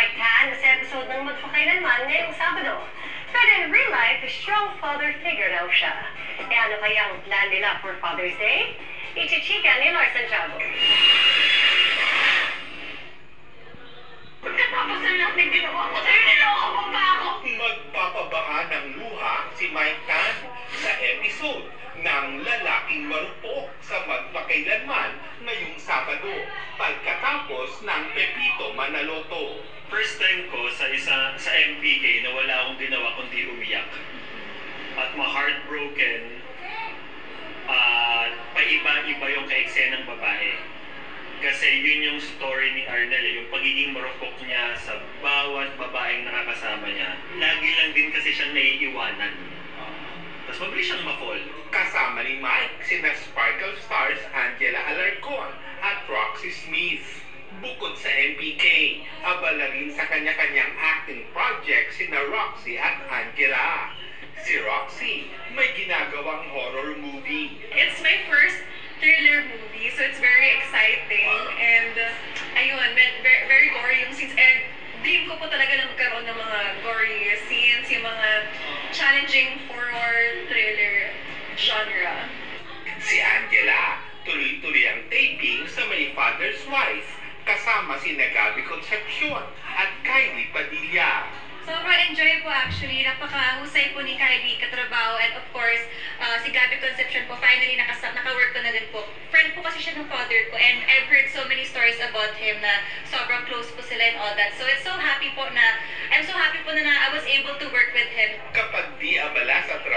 Mike Tan sa episode ng Magpakailanman ngayong Sabado. Pero in real life, a strong father figure daw siya. E ano kaya ang plan nila for Father's Day? Ichichika ni Lars Santiago. Pagkatapos ng lahat ng ginawa ko sa'yo, niloko mo pa ako! Magpapabaka ng luha si Mike Tan sa episode ng Lalaking Marupok sa Magpakailanman ngayong Sabado pagkatapos ng Pepito Manaloto. First time ko sa MPK na wala akong ginawa kundi umiyak. At ma-heartbroken, paiba-iba yung kaeksenang babae. Kasi yun yung story ni Arnel, yung pagiging marupok niya sa bawat babaeng nakakasama niya. Lagi lang din kasi siyang naiiwanan. Tapos mabilis siyang ma-fall. Kasama ni Mike sina Sparkle Stars Angela Alarcon at Roxy Smith. Bukod sa MPK, abala rin sa kanya-kanyang acting project sina Roxy at Angela. Si Roxy may ginagawang horror movie. It's my first thriller movie, so it's very exciting. And, ayun, very, very gory yung scenes. And dream ko po talaga na magkaroon ng mga gory scenes, yung mga challenging horror thriller genre. Si Angela, tuloy-tuloy ang taping sa May Father's Wife, kasama si Gabi Concepcion at Kylie Padilla. Sobrang enjoy po actually. Napakahusay po ni Kylie katrabaho, and of course, si Gabby Concepcion po, finally naka-work ko na din po. Friend po kasi siya ng father ko, and I've heard so many stories about him na sobrang close po sila and all that. So I'm so happy po na I was able to work with him. Kapag di abala sa trabaho,